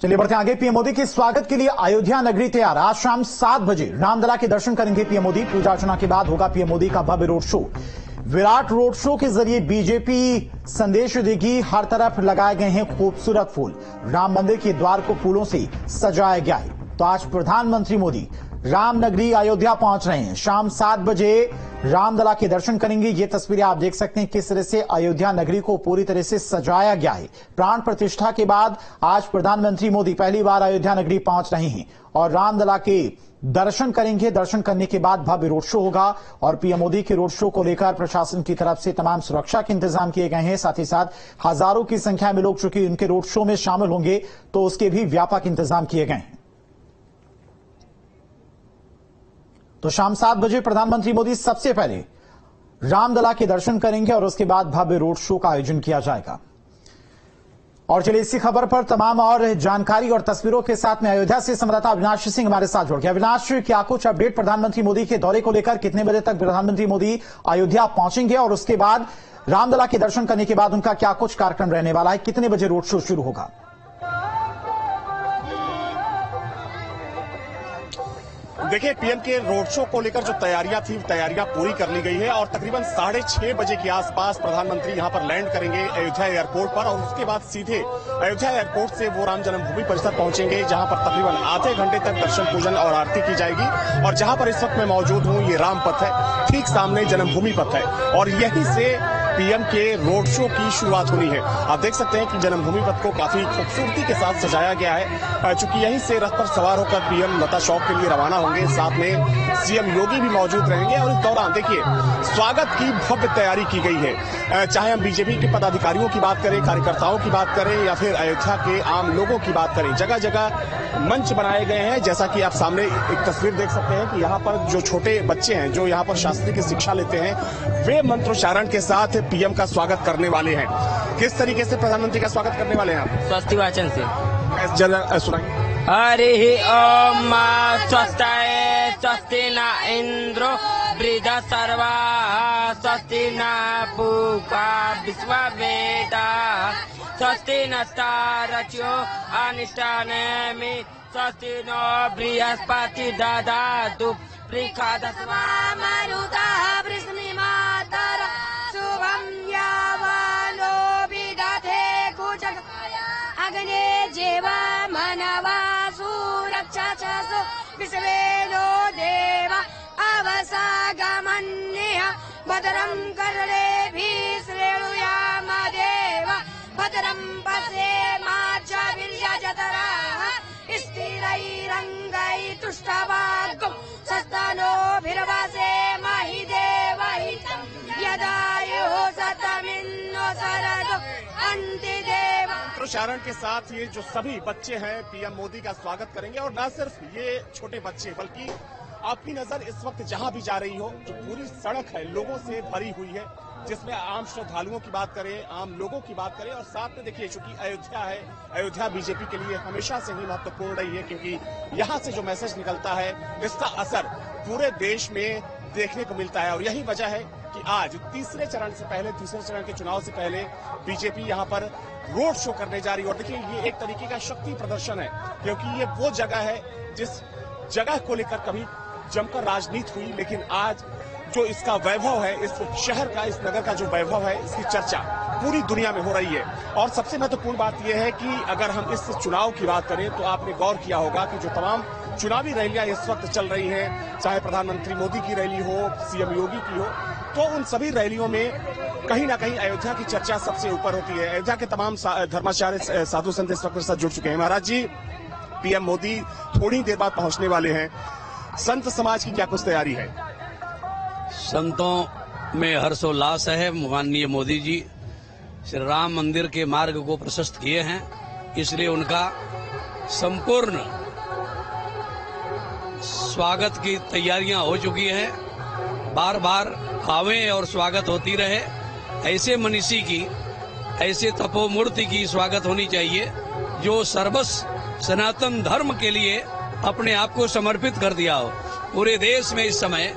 चलिए बढ़ते आगे। पीएम मोदी के स्वागत के लिए अयोध्या नगरी तैयार। आज शाम 7 बजे रामलला के दर्शन करेंगे पीएम मोदी। पूजा अर्चना के बाद होगा पीएम मोदी का भव्य रोड शो। विराट रोड शो के जरिए बीजेपी संदेश देगी। हर तरफ लगाए गए हैं खूबसूरत फूल। राम मंदिर के द्वार को फूलों से सजाया गया है। तो आज प्रधानमंत्री मोदी रामनगरी अयोध्या पहुंच रहे हैं। शाम 7 बजे रामलला के दर्शन करेंगे। ये तस्वीरें आप देख सकते हैं किस तरह से अयोध्या नगरी को पूरी तरह से सजाया गया है। प्राण प्रतिष्ठा के बाद आज प्रधानमंत्री मोदी पहली बार अयोध्या नगरी पहुंच रहे हैं और रामलला के दर्शन करेंगे। दर्शन करने के बाद भव्य रोड शो होगा और पीएम मोदी के रोड शो को लेकर प्रशासन की तरफ से तमाम सुरक्षा के इंतजाम किए गए हैं। साथ ही साथ हजारों की संख्या में लोग चूंकि उनके रोड शो में शामिल होंगे तो उसके भी व्यापक इंतजाम किए गए हैं। तो शाम 7 बजे प्रधानमंत्री मोदी सबसे पहले रामलला के दर्शन करेंगे और उसके बाद भव्य रोड शो का आयोजन किया जाएगा। और चलिए इसी खबर पर तमाम और जानकारी और तस्वीरों के साथ में अयोध्या से संवाददाता अविनाश सिंह हमारे साथ जुड़ गए। अविनाश, क्या कुछ अपडेट प्रधानमंत्री मोदी के दौरे को लेकर? कितने बजे तक प्रधानमंत्री मोदी अयोध्या पहुंचेंगे और उसके बाद रामलला के दर्शन करने के बाद उनका क्या कुछ कार्यक्रम रहने वाला है? कितने बजे रोड शो शुरू होगा? देखिए, पीएम के रोड शो को लेकर जो तैयारियां पूरी कर ली गई है और तकरीबन 6:30 बजे के आसपास प्रधानमंत्री यहां पर लैंड करेंगे अयोध्या एयरपोर्ट पर और उसके बाद सीधे अयोध्या एयरपोर्ट से वो राम जन्मभूमि परिसर पहुंचेंगे, जहां पर तकरीबन आधे घंटे तक दर्शन पूजन और आरती की जाएगी। और जहां पर इस वक्त मैं मौजूद हूं, ये राम पथ है, ठीक सामने जन्मभूमि पथ है और यहीं से पीएम के रोड शो की शुरुआत होनी है। आप देख सकते हैं कि जन्मभूमि पथ को काफी खूबसूरती के साथ सजाया गया है। चूंकि यहीं से रथ पर सवार होकर पीएम लता चौक के लिए रवाना होंगे। साथ में सीएम योगी भी मौजूद रहेंगे और इस दौरान देखिए स्वागत की भव्य तैयारी की गई है। चाहे हम बीजेपी के पदाधिकारियों की बात करें, कार्यकर्ताओं की बात करें या फिर अयोध्या के आम लोगों की बात करें, जगह जगह मंच बनाए गए हैं। जैसा कि आप सामने एक तस्वीर देख सकते हैं कि यहाँ पर जो छोटे बच्चे हैं जो यहाँ पर शास्त्री की शिक्षा लेते हैं, वे मंत्रोच्चारण के साथ पीएम का स्वागत करने वाले हैं। किस तरीके से प्रधानमंत्री का स्वागत करने वाले हैं आप? स्वस्ति वाचन से जरा सुनाइए। हरि ओम स्वस्ताय स्वस्ति न इंद्रो वृद सर्वा स्वस्ति न पूका विश्ववेदा स्वस्ति न तारच्यो अनिष्टानेमि स्वस्ति नो बृहस्पति ददातु प्रिखादस्वा मरुता वृष्णिमातर शुभं यावानो विदधे कुचक अग्ने जेवा मनवा सुरक्षासु विश्वेनो देवा अवसागमन्यः भद्रं कर्णेभिः श्रेणुयाम देवा भद्रं पश्येमाक्षभिर्यजतराः स्थिरैरङ्गैः तुष्टवाग्गौ सस्तनोभिर्वसेमहि देवहितं यदायुः शतमिन्नो शरदो अन्तिदेवा। मंत्रोच्चारण के साथ ये जो सभी बच्चे हैं पीएम मोदी का स्वागत करेंगे और न सिर्फ ये छोटे बच्चे बल्कि आपकी नजर इस वक्त जहां भी जा रही हो, जो पूरी सड़क है लोगों से भरी हुई है, जिसमें आम श्रद्धालुओं की बात करें, आम लोगों की बात करें और साथ में देखिए चूंकि अयोध्या है, अयोध्या बीजेपी के लिए हमेशा से ही महत्वपूर्ण रही है क्योंकि यहाँ से जो मैसेज निकलता है इसका असर पूरे देश में देखने को मिलता है। और यही वजह है कि आज तीसरे चरण के चुनाव से पहले बीजेपी यहाँ पर रोड शो करने जा रही है। और देखिए ये एक तरीके का शक्ति प्रदर्शन है क्योंकि ये वो जगह है जिस जगह को लेकर कभी जमकर राजनीति हुई, लेकिन आज जो इसका वैभव है, इस शहर का, इस नगर का जो वैभव है, इसकी चर्चा पूरी दुनिया में हो रही है। और सबसे महत्वपूर्ण बात यह है कि अगर हम इस चुनाव की बात करें तो आपने गौर किया होगा कि जो तमाम चुनावी रैलियां इस वक्त चल रही हैं, चाहे प्रधानमंत्री मोदी की रैली हो, सीएम योगी की हो, तो उन सभी रैलियों में कहीं ना कहीं अयोध्या की चर्चा सबसे ऊपर होती है। अयोध्या के तमाम धर्माचार्य साधु संत इस वक्त साथ जुड़ चुके हैं। महाराज जी, पीएम मोदी थोड़ी देर बाद पहुंचने वाले हैं, संत समाज की क्या कुछ तैयारी है? संतों में हर्षोल्लास है। माननीय मोदी जी श्री राम मंदिर के मार्ग को प्रशस्त किए हैं, इसलिए उनका संपूर्ण स्वागत की तैयारियां हो चुकी हैं। बार बार आवे और स्वागत होती रहे। ऐसे मनीषी की, ऐसे तपोमूर्ति की स्वागत होनी चाहिए जो सर्वस्व सनातन धर्म के लिए अपने आप को समर्पित कर दिया हो। पूरे देश में इस समय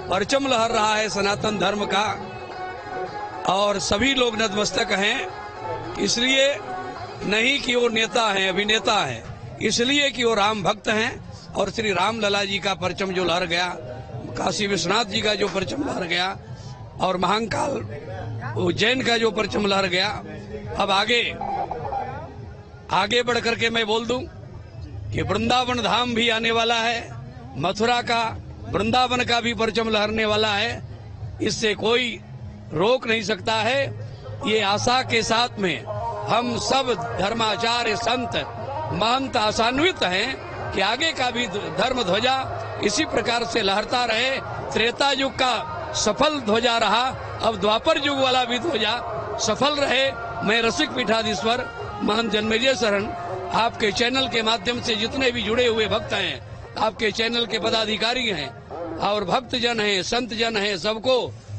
परचम लहर रहा है सनातन धर्म का और सभी लोग नतमस्तक हैं। इसलिए नहीं कि वो नेता हैं, अभिनेता हैं, इसलिए कि वो राम भक्त हैं और श्री राम लला जी का परचम जो लहर गया, काशी विश्वनाथ जी का जो परचम लहर गया और महाकाल उज्जैन का जो परचम लहर गया, अब आगे बढ़ करके मैं बोल दूं कि वृंदावन धाम भी आने वाला है, मथुरा का वृंदावन का भी परचम लहरने वाला है। इससे कोई रोक नहीं सकता है। ये आशा के साथ में हम सब धर्माचार्य संत महंत आशान्वित हैं कि आगे का भी धर्म ध्वजा इसी प्रकार से लहरता रहे। त्रेता युग का सफल ध्वजा रहा, अब द्वापर युग वाला भी ध्वजा सफल रहे। मैं रसिक पीठाधीश्वर महंत जन्मेजय शरण आपके चैनल के माध्यम से जितने भी जुड़े हुए भक्त हैं, आपके चैनल के पदाधिकारी हैं और भक्त जन हैं, संत जन हैं, सबको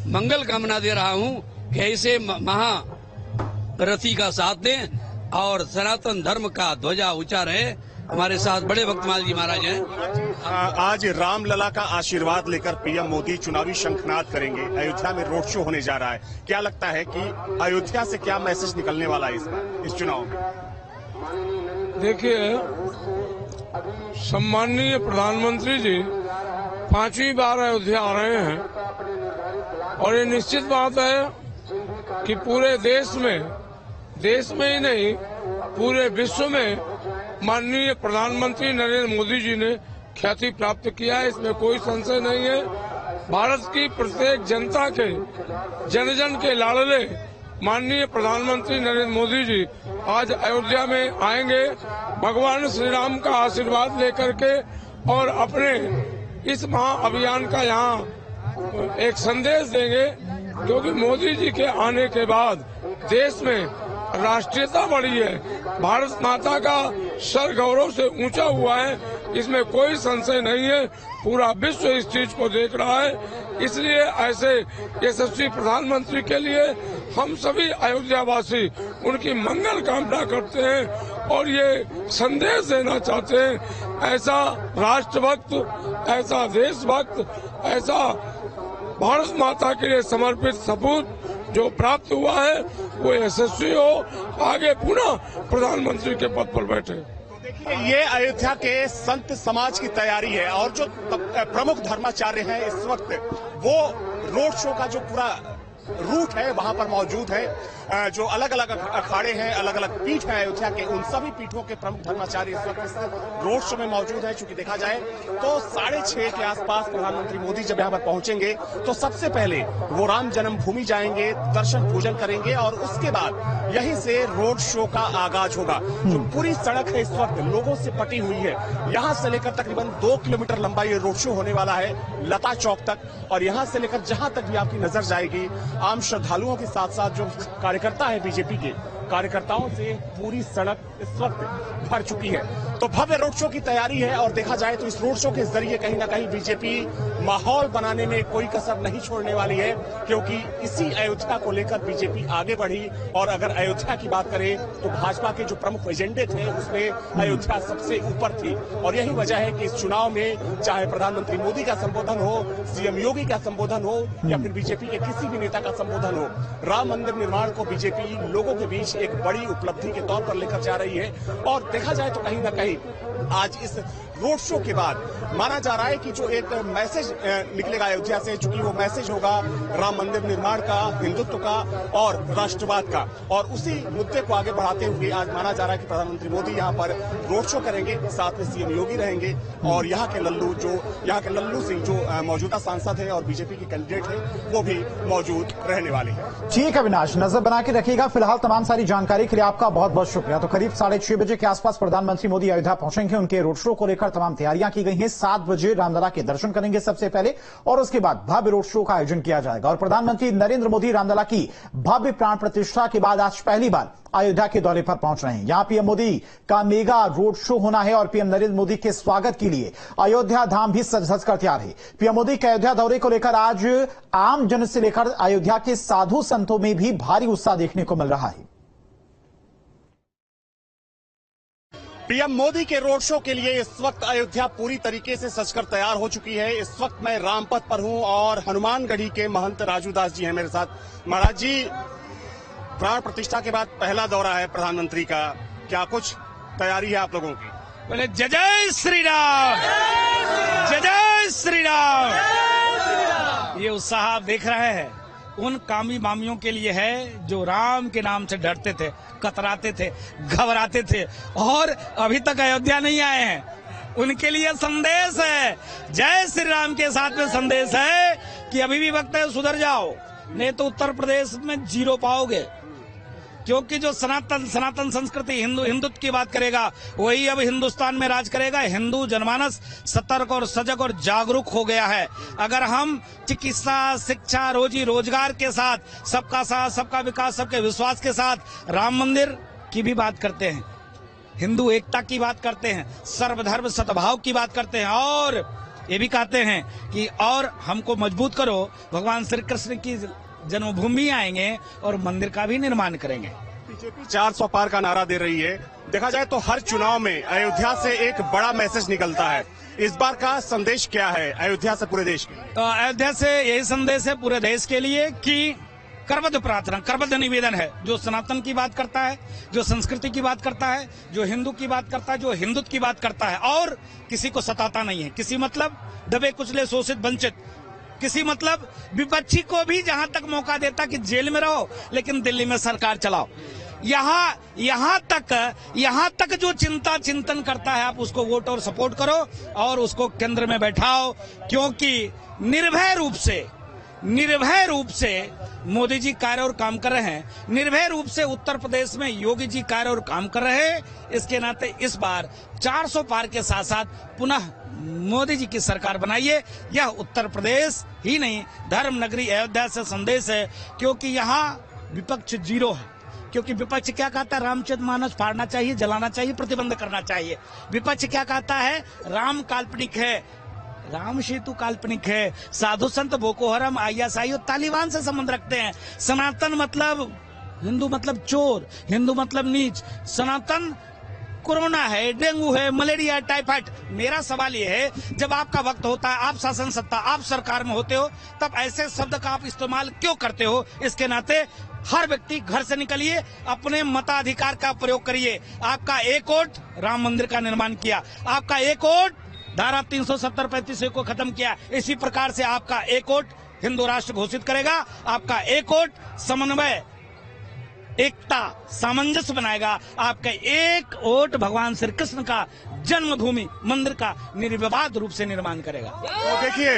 मंगल कामना दे रहा हूं कि ऐसे महारथी का साथ दें और सनातन धर्म का ध्वजा ऊंचा रहे। हमारे साथ बड़े भक्तमाल जी महाराज हैं। आज रामलला का आशीर्वाद लेकर पीएम मोदी चुनावी शंखनाद करेंगे। अयोध्या में रोड शो होने जा रहा है। क्या लगता है कि अयोध्या से क्या मैसेज निकलने वाला है इस चुनाव में? देखिए, सम्माननीय प्रधानमंत्री जी 5वीं बार अयोध्या आ रहे हैं और ये निश्चित बात है कि पूरे देश में ही नहीं पूरे विश्व में माननीय प्रधानमंत्री नरेंद्र मोदी जी ने ख्याति प्राप्त किया है, इसमें कोई संशय नहीं है। भारत की प्रत्येक जनता के जन जन के लाडले माननीय प्रधानमंत्री नरेंद्र मोदी जी आज अयोध्या में आएंगे भगवान श्री राम का आशीर्वाद लेकर के और अपने इस महाअभियान का यहाँ एक संदेश देंगे, क्योंकि मोदी जी के आने के बाद देश में राष्ट्रीयता बढ़ी है, भारत माता का सर गौरव से ऊंचा हुआ है, इसमें कोई संशय नहीं है। पूरा विश्व इस चीज को देख रहा है। इसलिए ऐसे यशस्वी प्रधानमंत्री के लिए हम सभी अयोध्यावासी उनकी मंगल कामना करते हैं और ये संदेश देना चाहते हैं, ऐसा राष्ट्रभक्त, ऐसा देशभक्त, ऐसा भारत माता के लिए समर्पित सपूत जो प्राप्त हुआ है वो यशस्वी हो, आगे पुनः प्रधानमंत्री के पद पर बैठे। देखिए, ये अयोध्या के संत समाज की तैयारी है और जो प्रमुख धर्माचार्य हैं इस वक्त वो रोड शो का जो पूरा रूट है वहां पर मौजूद है। जो अलग अलग अखाड़े हैं, अलग अलग पीठ है अयोध्या के, उन सभी पीठों के प्रमुख धर्माचार्य इस वक्त इस रोड शो में मौजूद है। चूंकि देखा जाए तो 6:30 के आसपास प्रधानमंत्री मोदी जब यहाँ पर पहुंचेंगे तो सबसे पहले वो राम जन्मभूमि जाएंगे, दर्शन पूजन करेंगे और उसके बाद यहीं से रोड शो का आगाज होगा। जो पूरी सड़क है इस वक्त लोगों से पटी हुई है, यहाँ से लेकर तकरीबन 2 किलोमीटर लंबा ये रोड शो होने वाला है लता चौक तक, और यहाँ से लेकर जहां तक भी आपकी नजर जाएगी आम श्रद्धालुओं के साथ साथ जो कार्यकर्ता है बीजेपी के कार्यकर्ताओं से पूरी सड़क इस वक्त भर चुकी है। तो भव्य रोड शो की तैयारी है और देखा जाए तो इस रोड शो के जरिए कहीं ना कहीं बीजेपी माहौल बनाने में कोई कसर नहीं छोड़ने वाली है, क्योंकि इसी अयोध्या को लेकर बीजेपी आगे बढ़ी। और अगर अयोध्या की बात करें तो भाजपा के जो प्रमुख एजेंडे थे उसमें अयोध्या सबसे ऊपर थी और यही वजह है कि इस चुनाव में चाहे प्रधानमंत्री मोदी का संबोधन हो, सीएम योगी का संबोधन हो या फिर बीजेपी के किसी भी नेता का संबोधन हो, राम मंदिर निर्माण को बीजेपी लोगों के बीच एक बड़ी उपलब्धि के तौर पर लेकर जा रही है। और देखा जाए तो कहीं ना कहीं आज इस रोड शो के बाद माना जा रहा है कि जो एक मैसेज निकलेगा अयोध्या से, चूंकि वो मैसेज होगा राम मंदिर निर्माण का, हिंदुत्व का और राष्ट्रवाद का, और उसी मुद्दे को आगे बढ़ाते हुए आज माना जा रहा है कि प्रधानमंत्री मोदी यहाँ पर रोड शो करेंगे, साथ में सीएम योगी रहेंगे और यहाँ के लल्लू सिंह जो मौजूदा सांसद है और बीजेपी के कैंडिडेट है वो भी मौजूद रहने वाले हैं। ठीक है अविनाश, नजर बना के रखिएगा। फिलहाल तमाम सारी जानकारी के लिए आपका बहुत बहुत शुक्रिया। तो करीब 6:30 बजे के आसपास प्रधानमंत्री मोदी अयोध्या पहुंचेंगे। उनके रोड शो को लेकर तमाम तैयारियां की गई हैं। 7 बजे रामलला के दर्शन करेंगे सबसे पहले और उसके बाद भव्य रोड शो का आयोजन किया जाएगा। और प्रधानमंत्री नरेंद्र मोदी रामलला की भव्य प्राण प्रतिष्ठा के बाद आज पहली बार अयोध्या के दौरे पर पहुंच रहे हैं। यहां पीएम मोदी का मेगा रोड शो होना है और पीएम नरेंद्र मोदी के स्वागत के लिए अयोध्या धाम भी सज धज कर तैयार है। पीएम मोदी के अयोध्या दौरे को लेकर आज आम जन से लेकर अयोध्या के साधु संतों में भी भारी उत्साह देखने को मिल रहा है। पीएम मोदी के रोड शो के लिए इस वक्त अयोध्या पूरी तरीके से सजकर तैयार हो चुकी है। इस वक्त मैं रामपथ पर हूं और हनुमानगढ़ी के महंत राजू दास जी हैं मेरे साथ। महाराज जी, प्राण प्रतिष्ठा के बाद पहला दौरा है प्रधानमंत्री का, क्या कुछ तैयारी है आप लोगों की? बोले जय जय श्री राम, जय जय श्री राम। ये उत्साह आप देख रहे हैं उन कामी मामियों के लिए है जो राम के नाम से डरते थे, कतराते थे, घबराते थे और अभी तक अयोध्या नहीं आए हैं। उनके लिए संदेश है, जय श्री राम के साथ में संदेश है कि अभी भी वक्त है, सुधर जाओ, नहीं तो उत्तर प्रदेश में जीरो पाओगे। क्योंकि जो सनातन संस्कृति हिंदुत्व की बात करेगा वही अब हिंदुस्तान में राज करेगा। हिंदू जनमानस सतर्क और सजग और जागरूक हो गया है। अगर हम चिकित्सा, शिक्षा, रोजी रोजगार के साथ सबका विकास, सबके विश्वास के साथ राम मंदिर की भी बात करते हैं, हिंदू एकता की बात करते हैं, सर्वधर्म सद्भाव की बात करते हैं और ये भी कहते हैं कि और हमको मजबूत करो, भगवान श्री कृष्ण की जन्मभूमि आएंगे और मंदिर का भी निर्माण करेंगे। बीजेपी 400 पार का नारा दे रही है। देखा जाए तो हर चुनाव में अयोध्या से एक बड़ा मैसेज निकलता है। इस बार का संदेश क्या है अयोध्या से पूरे देश के? तो अयोध्या से यही संदेश है पूरे देश के लिए कि करबद्ध प्रार्थना, करबद्ध निवेदन है। जो सनातन की बात करता है, जो संस्कृति की बात करता है, जो हिंदू की बात करता है, जो हिंदुत्व की बात करता है और किसी को सताता नहीं है, किसी मतलब दबे कुचले, शोषित, वंचित, किसी मतलब विपक्षी को भी जहां तक मौका देता कि जेल में रहो लेकिन दिल्ली में सरकार चलाओ, यहाँ तक जो चिंतन करता है आप उसको वोट और सपोर्ट करो और उसको केंद्र में बैठाओ। क्योंकि निर्भय रूप से मोदी जी कार्य और काम कर रहे हैं, निर्भय रूप से उत्तर प्रदेश में योगी जी कार्य और काम कर रहे हैं। इसके नाते इस बार 400 पार के साथ साथ पुनः मोदी जी की सरकार बनाइए। यह उत्तर प्रदेश ही नहीं, धर्म नगरी अयोध्या से संदेश है। क्योंकि यहाँ विपक्ष जीरो है। क्योंकि विपक्ष क्या कहता है, रामचरितमानस फाड़ना चाहिए, जलाना चाहिए, प्रतिबंध करना चाहिए। विपक्ष क्या कहता है, राम काल्पनिक है, राम सेतु काल्पनिक है, साधु संत बोको हरम, ISI और तालिबान से संबंध रखते हैं। सनातन मतलब हिंदू मतलब चोर, हिंदू मतलब नीच। सनातन कोरोना है, डेंगू है, मलेरिया, टाइफाइड। मेरा सवाल ये है, जब आपका वक्त होता है, आप शासन सत्ता, आप सरकार में होते हो, तब ऐसे शब्द का आप इस्तेमाल क्यों करते हो? इसके नाते हर व्यक्ति घर से निकलिए, अपने मताधिकार का प्रयोग करिए। आपका एक वोट राम मंदिर का निर्माण किया, आपका एक वोट धारा 370-35 को खत्म किया। इसी प्रकार से आपका एक वोट हिंदू राष्ट्र घोषित करेगा, आपका एक वोट समन्वय, एकता, सामंजस्य बनाएगा, आपका एक वोट भगवान श्री कृष्ण का जन्मभूमि मंदिर का निर्विवाद रूप से निर्माण करेगा। तो देखिए,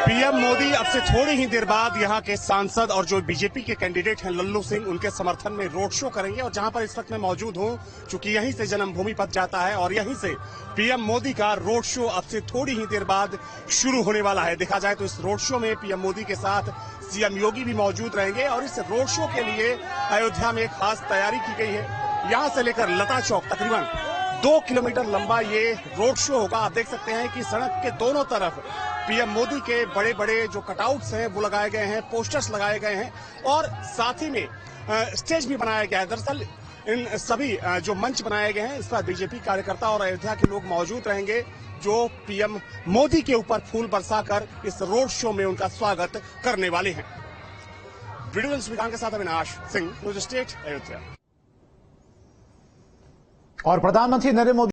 पीएम मोदी अब से थोड़ी ही देर बाद यहाँ के सांसद और जो बीजेपी के कैंडिडेट हैं लल्लू सिंह, उनके समर्थन में रोड शो करेंगे। और जहां पर इस वक्त मैं मौजूद हूं, चूंकि यहीं से जन्मभूमि पथ जाता है और यहीं से पीएम मोदी का रोड शो अब से थोड़ी ही देर बाद शुरू होने वाला है। देखा जाए तो इस रोड शो में पीएम मोदी के साथ सीएम योगी भी मौजूद रहेंगे और इस रोड शो के लिए अयोध्या में खास तैयारी की गई है। यहां से लेकर लता चौक तकरीबन 2 किलोमीटर लंबा ये रोड शो होगा। आप देख सकते हैं कि सड़क के दोनों तरफ पीएम मोदी के बड़े बड़े जो कटआउट्स हैं वो लगाए गए हैं, पोस्टर्स लगाए गए हैं और साथ ही में स्टेज भी बनाया गया है। दरअसल इन सभी जो मंच बनाए गए हैं इस पर बीजेपी कार्यकर्ता और अयोध्या के लोग मौजूद रहेंगे, जो पीएम मोदी के ऊपर फूल बरसाकर इस रोड शो में उनका स्वागत करने वाले हैं। वीडियो के साथ अविनाश सिंह, न्यूज स्टेट, अयोध्या। और प्रधानमंत्री नरेंद्र मोदी